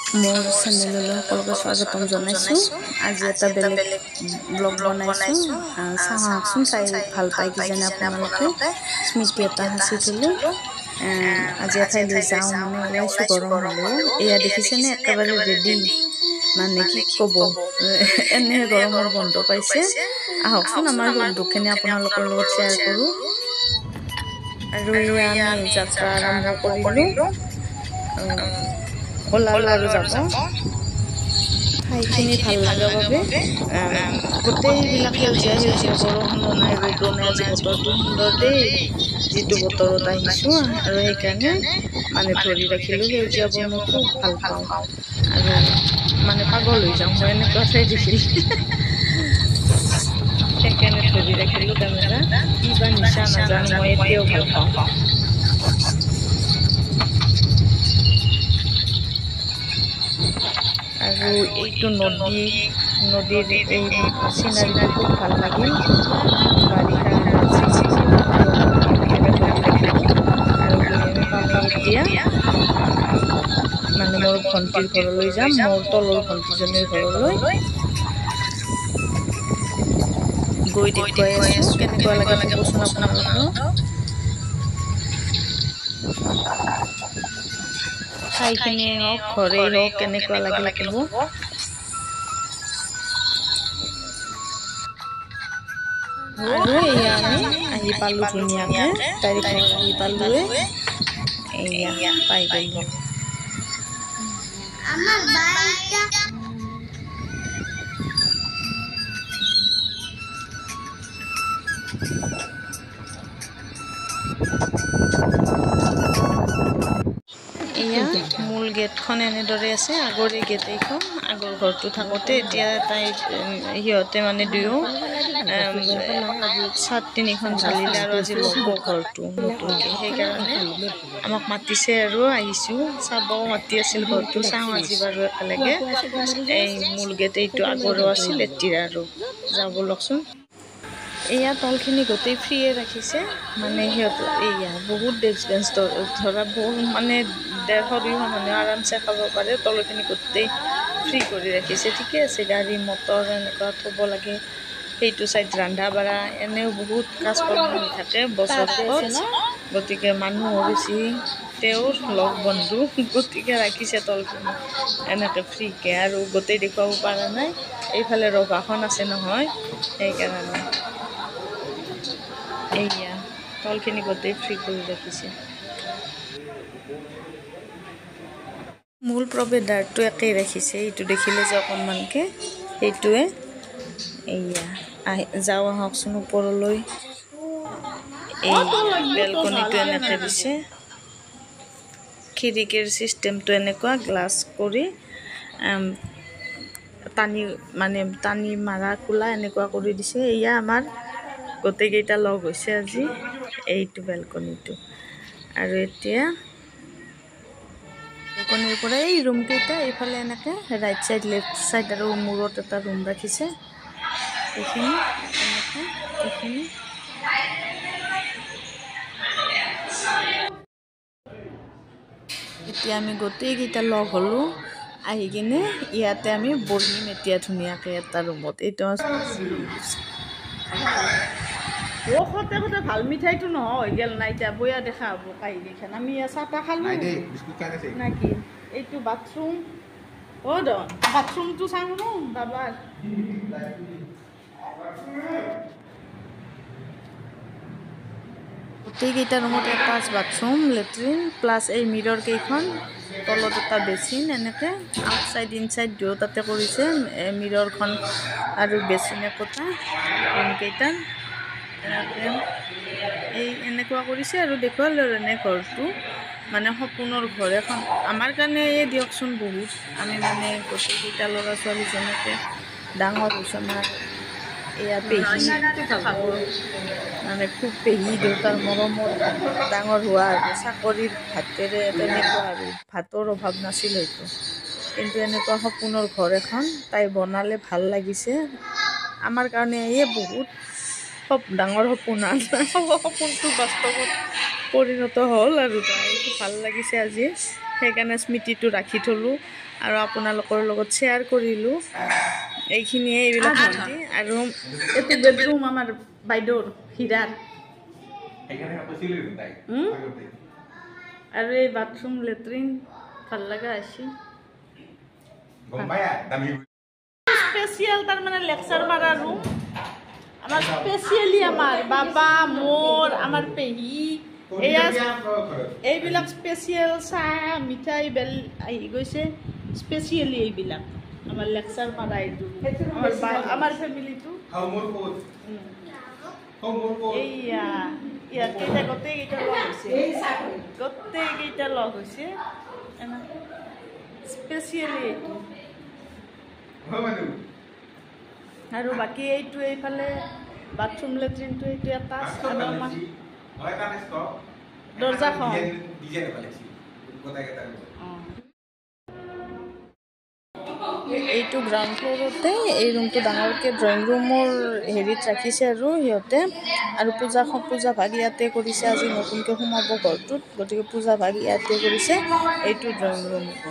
মোৰ চেনেললৈ সকলোকে স্বাগতম জনাইছোঁ। আজি এটা বেলেগ ব্লগ বনাইছোঁ। চাওকচোন, চাই ভাল পায় কিজানি আপোনালোকে। স্মৃতি এটা সাঁচি থলোঁ। আজি এঠাইলৈ যাওঁ মানে ওলাইছোঁ গৰম হ'লেও। এয়া দেখিছেনে একেবাৰে ৰেডি, মানে কি ক'ব, এনেহে গৰমৰ বন্ধ পাইছে। আহকচোন আমাৰ সুখ-দুখখিনি আপোনালোকৰ লগত শ্বেয়াৰ কৰোঁ। আৰু এয়া আমি যাত্ৰা আৰম্ভ কৰিলোঁ। ওলালোঁ আৰু যাব। ঠাইখিনি ভাল লগা বাবে গোটেইবিলাক সেউজীয়া সেউজীয়া, বৰষুণো নাই, ৰ'দো নাই। আজি বতৰটো সুন্দৰ দেই, যিটো বতৰত আহিছোঁ। আৰু সেইকাৰণে মানে ধৰি ৰাখিলোঁ। সেউজীয়াবোৰ মই খুব ভাল পাওঁ আৰু মানে পাগল হৈ যাওঁ মই এনেকুৱা ঠাই দেখিলে। সেইকাৰণে ধৰি ৰাখিলোঁ কেমেৰা। কি বা নিচা নাজানো, মই এতিয়াও ভাল পাওঁ। আৰু এইটো নদীৰ এই চিনাৰীটো খুব ভাল লাগিল। বাৰিষা নাছিল, বৰষুণ দি ধুনীয়াকৈ ধৰি ৰাখিলোঁ। আৰু গৈ আমি পামেই এতিয়া মানে মোৰ ভণ্টিৰ ঘৰলৈ যাম, মোৰ তলৰ ভণ্টিজনীৰ ঘৰলৈ। গৈ দেখুৱাই আছোঁ কেনেকুৱা লাগে ক'বচোন আপোনালোকেও। ঠাইখিনিয়ে হওক, ঘৰেই হওক, কেনেকুৱা লাগিল ক'ব। আৰু এয়া আমি আহি পালোঁ ধুনীয়াকৈ, তাইৰ ঘৰ আহি পালোঁৱে। এয়া পাই গ'লোঁ। আমাৰ বাইকটা এয়া মূল গেটখন এনেদৰে আছে, আগৰে গেট এইখন। আগৰ ঘৰটো থাকোঁতে এতিয়া সিহঁতে মানে দুয়ো চাত তিনিখন ঢালিলে আৰু আজি ল'ব ঘৰটো নতুনকৈ। সেইকাৰণে আমাক মাতিছে আৰু আহিছোঁ। চাবও মাতি আছিল ঘৰটো, চাওঁ আজি বাৰু একেলগে। এই মূল গেট এইটো আগৰো আছিল, এতিয়া আৰু যাওঁ ব'লকচোন। এয়া তলখিনি গোটেই ফ্ৰীয়ে ৰাখিছে, মানে সিহঁতৰ এয়া বহুত ডেস্ক বেঞ্চ ধৰা বহুত মানে 150-200 মানুহে আৰামছে খাব পাৰে। তলখিনি গোটেই ফ্ৰী কৰি ৰাখিছে, ঠিকে আছে। গাড়ী মটৰ এনেকুৱা থ'ব লাগে। সেইটো চাইড ৰন্ধা বাঢ়া এনেও বহুত কাজ-কৰ্ম হৈ থাকে বছৰটোত, গতিকে মানুহো বেছি। তেওঁৰ লগ বন্ধু, গতিকে ৰাখিছে তলখিনি এনেকৈ ফ্ৰীকৈ। আৰু গোটেই দেখুৱাব পৰা নাই, এইফালে ৰভাখন আছে নহয়, সেইকাৰণে। এইয়া তলখিনি গোটেই ফ্ৰী কৰি ৰাখিছে। মূল প্ৰৱেশদ্বাৰটো একেই ৰাখিছে, এইটো দেখিলে যে অকণমানকৈ, সেইটোৱে। এইয়া যাওঁ আহকচোন ওপৰলৈ। এই বেলকনিটো এনেকৈ দিছে, খিৰিকীৰ চিষ্টেমটো এনেকুৱা গ্লাছ কৰি টানি মাৰা খোলা এনেকুৱা কৰি দিছে। এয়া আমাৰ গোটেইকেইটা লগ হৈছে আজি, এইটো বেলকনিটো। আৰু এতিয়া বেলকনিৰ পৰা এই ৰুমকেইটা এইফালে এনেকৈ ৰাইট চাইড, লেফ্ট চাইড আৰু মূৰত এটা ৰুম ৰাখিছে। এইখিনি এনেকৈ, এইখিনি এতিয়া আমি গোটেইকেইটা লগ হ'লোঁ, আহি কিনে ইয়াতে আমি বহিম এতিয়া ধুনীয়াকৈ এটা ৰুমত। এইটো সতে ভাল মিঠাইটো নহয় হৈ গেল না, এতিয়া বয়া দেখা হ'ব কাহিলীখন। আমি চাহ তাহ খালোঁ নাকি। এইটো বাথৰুম, বাথৰুমটো চাওঁ ন বাবাৰ। গোটেইকেইটা ৰুমত এটাচ বাথৰুম, লেট্ৰিন প্লাছ এই মিৰৰ কেইখন, তলত এটা বেচিন, এনেকৈ আউটচাইড ইনচাইড দুয়ো তাতে কৰিছে। মিৰৰখন আৰু বেচিন একোটা ৰুমকেইটাৰ এনেকুৱা কৰিছে। আৰু দেখুৱালোঁ আৰু এনে ঘৰটো মানে সপোনৰ ঘৰ এখন আমাৰ কাৰণে এই দিয়কচোন বহুত। আমি মানে গোটেইকেইটা ল'ৰা ছোৱালী যেনেকৈ ডাঙৰ হৈছোঁ, আমাৰ এয়া পেহী মানে খুব পেহী দেউতাৰ মৰমত ডাঙৰ হোৱা আৰু চাকৰিৰ ভাতেৰে তেনেকুৱা আৰু ভাতৰ অভাৱ নাছিল হয়তো, কিন্তু এনেকুৱা সপোনৰ ঘৰ এখন তাই বনালে, ভাল লাগিছে। আমাৰ কাৰণে এই বহুত ডাঙৰ সপোন, সপোনটো বাস্তৱত পৰিণত হ'ল আৰু তাই ভাল লাগিছে আজি। সেইকাৰণে স্মৃতিটো ৰাখি থলোঁ। আৰু আপোনালোকৰ লগত শ্বেয়াৰ কৰিলোঁ এইখিনিয়ে এইবিলাক ভণ্টি আৰু এইটো বেডৰুম আমাৰ বাইদেউৰ হীৰাৰ আৰু এই বাথৰুম লেট্ৰিন ভাল লগা আছে স্পেচিয়েল তাৰমানে লেকচাৰ মাৰা ৰুম আমাৰ স্পেচিয়েলি আমাৰ বাবা মোৰ আমাৰ পেহী এইবিলাক স্পেচিয়েল চাহ মিঠাই বেল আহি গৈছে স্পেচিয়েলি এইবিলাক আমাৰ লেকচাৰ মাৰা এইটো আমাৰ ফেমিলিটো এইয়া ইয়াত কেইটা গোটেইকেইটা লগ হৈছে স্পেচিয়েলি এইটো আৰু বাকী এইটো এইফালে বাথৰুম লেট্ৰিনটো এইটো এটা দৰ্জাখন এইটো গ্ৰাউণ্ড ফ্ল'ৰতে এই ৰুমটো ডাঙৰকৈ ড্ৰয়িং ৰুমৰ হেৰিত ৰাখিছে আৰু সিহঁতে আৰু পূজা ভাগ ইয়াতে কৰিছে আজি নতুনকৈ সোমাব ঘৰটোত গতিকে পূজা ভাগ ইয়াতে কৰিছে এইটো ড্ৰয়িং ৰুমটো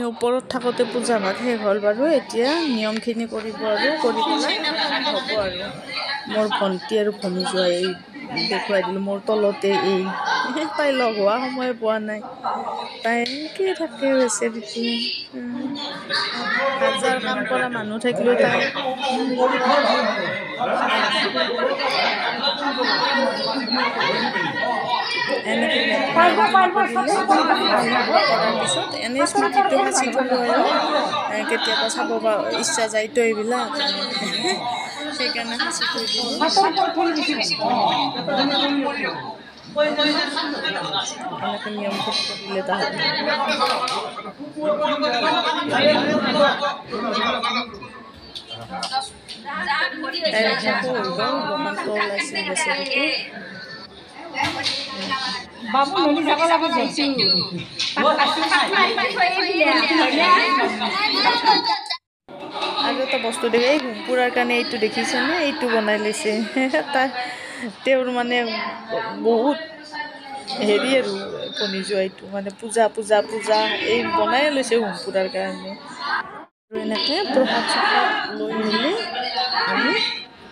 ওপৰত থাকোঁতে পূজা ভাগ শেষ হ'ল বাৰু এতিয়া নিয়মখিনি কৰিব আৰু কৰি পেলাই হ'ব আৰু মোৰ ভণ্টি আৰু ভনী যোৱা এই দেখুৱাই দিলোঁ মোৰ তলতে এই তাই লগ হোৱা সময় পোৱা নাই তাই এনেকৈ থাকে হৈছে দেখি হাজাৰ কাম কৰা মানুহ থাকিলেও তাই তাৰপিছত এনেই স্মৃতিটো সাঁচি থ'লোঁ আৰু কেতিয়াবা চাব ইচ্ছা যায়তো এইবিলাক সেইকাৰণে সাঁচি থৈ দিলোঁ এনেকৈ নিয়ম কৰিলে তাহাঁতে ওলাইছিল বেছি বাবু মেলি যাব লাগে আৰু এটা বস্তু দেখে এই ঘুমপুৰাৰ কাৰণে এইটো দেখিছেনে এইটো বনাই লৈছে তাৰ তেওঁৰ মানে বহুত হেৰি আৰু কণী যোৱা এইটো মানে পূজা এই বনাই লৈছে ঘুমপুৰাৰ কাৰণে আৰু এনেকৈ প্ৰসাদ চসাদ লৈ মেলি আমি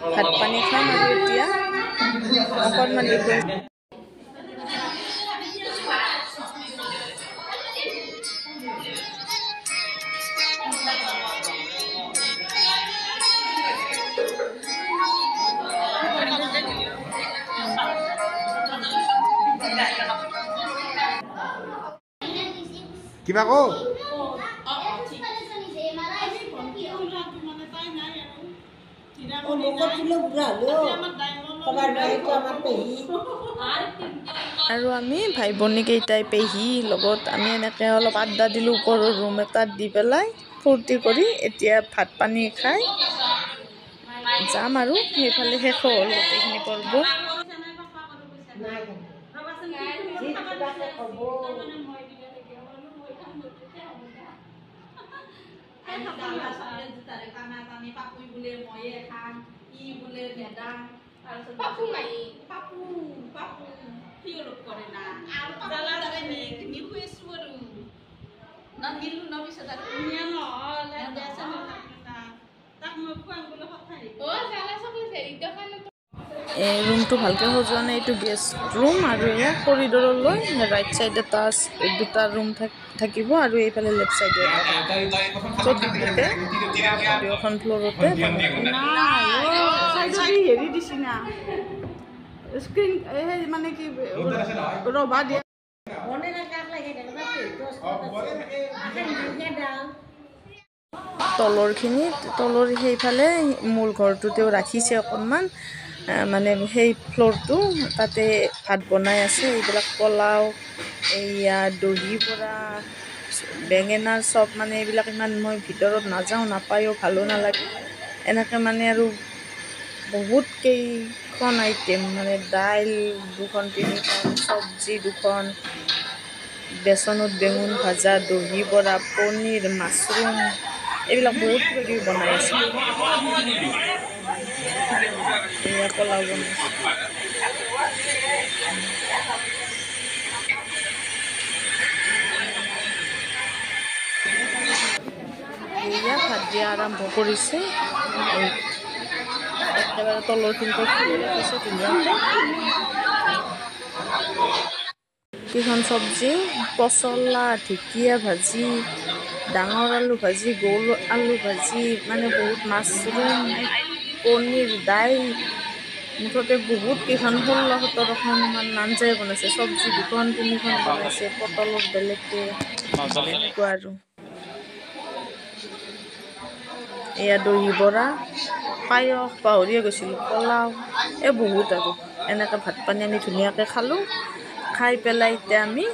ভাত পানী খাম আৰু এতিয়া অকণমান কিবা কো আৰু আমি ভাই ভনী কেইটাই পেহী লগত আমি এনেকৈ অলপ আড্ডা দিলোঁ ওপৰৰ ৰুম এটাত দি পেলাই ফূৰ্তি কৰি এতিয়া ভাত পানী খাই যাম আৰু সেইফালে শেষ হ'ল গোটেইখিনি পৰ্ব ৰুমটো ভালকৈ সজোৱা নাই এইটো গেষ্ট ৰুম আৰু এয়া কৰিডৰলৈ ৰাইট ছাইড এটা দুটা ৰুম থাকিব আৰু এইফালে লেফ্ট ছাইডে দুয়োখন ফ্ল'ৰতে হেৰি দিছি না স্ক্ৰীন মানে কি ৰভা দিয়া তলৰ সেইফালে মূল ঘৰটোতেও ৰাখিছে অকণমান মানে সেই ফ্ল'ৰটো তাতে ভাত বনাই আছে এইবিলাক পোলাও এইয়া দহি বৰা বেঙেনাৰ চপ মানে এইবিলাক ইমান মই ভিতৰত নাযাওঁ, নাপায়ো, ভালো নালাগে। এনেকৈ মানে আৰু বহুত কেইখন আইটেম মানে দাইল 2খন 3খন, চব্জি 2খন, বেচনত বেঙুন ভাজা, দহি বৰা, পনীৰ, মাছৰুম, এইবিলাক বহুত কিবা কিবি বনাই আছে। এয়া পোলাও বনাইছে। এয়া ভাত দিয়া আৰম্ভ কৰিছে। একেবাৰে তলৰখিনিতে ফুলি ৰাখিছে ধুনীয়াকৈ। কেইখন চব্জি, পচলা, ঢেকীয়া ভাজি, ডাঙৰ আলু ভাজি, গোল আলু ভাজি, মানে বহুত মাছৰুম, পনীৰ, দাইল, মুঠতে বহুত কেইখন 16-17খন আঞ্জাই বনাইছে। চব্জি 2খন 3খন বনাইছে, পটলৰ বেলেগকৈ, এনেকুৱা আৰু। এয়া দহি বৰা, পায়স, পাহৰিয়ে গৈছিলোঁ, পোলাও, বহুত আৰু এনেকৈ ভাত পানী আমি ধুনীয়াকৈ খালোঁ। খাই পেলাই এতিয়া আমি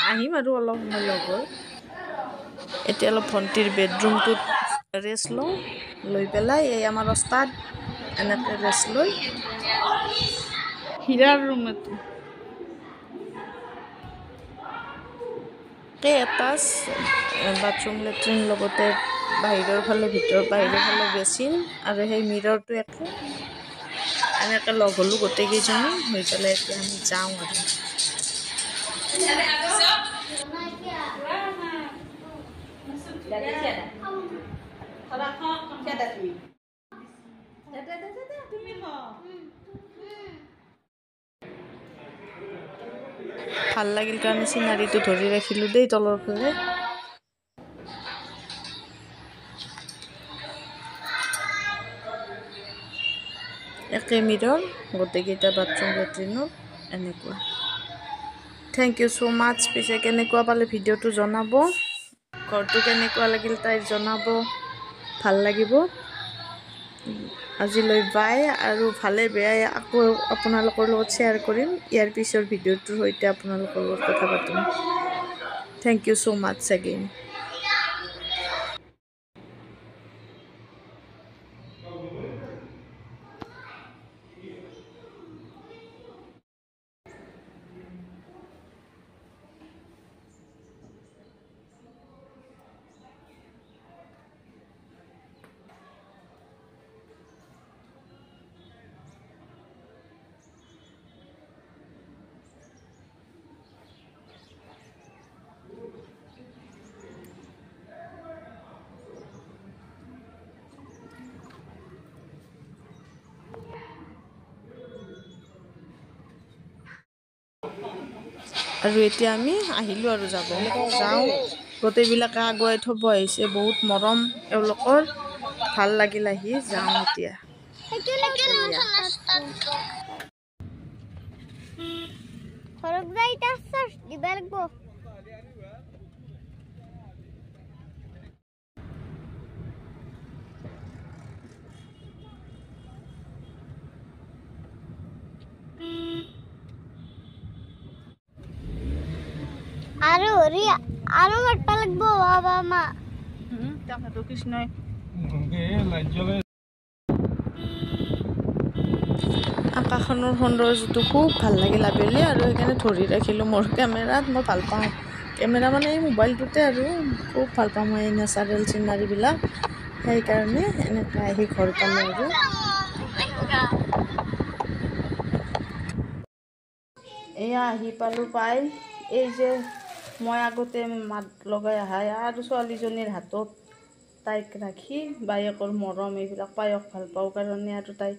আহিম আৰু অলপ সময় লগত। এতিয়া অলপ ভণ্টিৰ বেডৰুমটোত ৰেষ্ট লওঁ, লৈ পেলাই এই আমাৰ ওস্তাদ এনেকৈ ৰেষ্ট লৈ হীৰাৰ ৰুম এইটো এটাচ বাথৰুম লেট্ৰিন লগতে বাহিৰৰ ফালে বাহিৰৰ ফালে বেচিন আৰু সেই মিৰৰটো একে এনেকৈ লগ হ'লোঁ গোটেইকেইজনী হৈ পেলাই এতিয়া আমি যাওঁ আৰু। ভাল লাগিল কাৰণে চিনাৰীটো ধৰি ৰাখিলোঁ দেই তলৰ ফালে। একে মিৰৰ গোটেইকেইটা বাথৰুম লেট্ৰিনত এনেকুৱা। থেংক ইউ ছ' মাছ। পিছে কেনেকুৱা পালে ভিডিঅ'টো জনাব, ঘৰটো কেনেকুৱা লাগিল তাইৰ জনাব, ভাল লাগিব। আজিলৈ বাই, আৰু ভালে বেয়াই আকৌ আপোনালোকৰ লগত শ্বেয়াৰ কৰিম। ইয়াৰ পিছৰ ভিডিঅ'টোৰ সৈতে আপোনালোকৰ লগত কথা পাতিম। Thank you so' much again. আৰু এতিয়া আমি আহিলোঁ আৰু যাওঁ। গোটেইবিলাকে আগুৱাই থ'ব আহিছে, বহুত মৰম এওঁলোকৰ, ভাল লাগিল আহি। যাওঁ এতিয়া। আৰু মাতবা লাগব বাবা মা। তাকেতো কৃষ্ণই আকাশখনৰ সৌন্দৰ্যটো খুব ভাল লাগিল আবেলি, আৰু সেইকাৰণে ধৰি ৰাখিলোঁ মোৰ কেমেৰাত। মই ভাল পাওঁ কেমেৰা, মানে এই মোবাইলটোতে আৰু খুব ভাল পাওঁ মই এই নেচাৰেল চিনাৰীবিলাক। সেইকাৰণে এনেকৈ আহি ঘৰ পালোঁ আৰু। এয়া আহি পালোঁ পাই, এই যে মই আগতে মাত লগাই আহা আৰু ছোৱালীজনীৰ হাতত তাইক ৰাখি, বায়েকৰ মৰম এইবিলাক পায়স ভাল পাওঁ কাৰণে আৰু তাই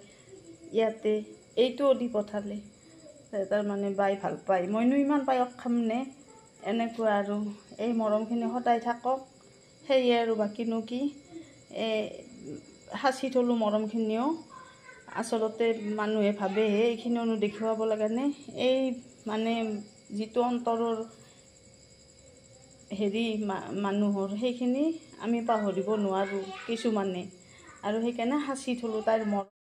ইয়াতে এইটোও দি পঠালে। তাৰমানে বাই ভাল পায়, মইনো ইমান পায়স খামনে, এনেকুৱা আৰু। এই মৰমখিনি সদায় থাকক, সেয়ে আৰু বাকীনো কি। সাঁচি থ'লোঁ মৰমখিনিও। আচলতে মানুহে ভাবেহে এইখিনিও দেখুৱাব লাগেনে, এই মানে যিটো অন্তৰৰ মানুহৰ, সেইখিনি আমি পাহৰিব নোৱাৰোঁ কিছুমানে, আৰু সেইকাৰণে সাঁচি থ'লোঁ তাইৰ মৰম।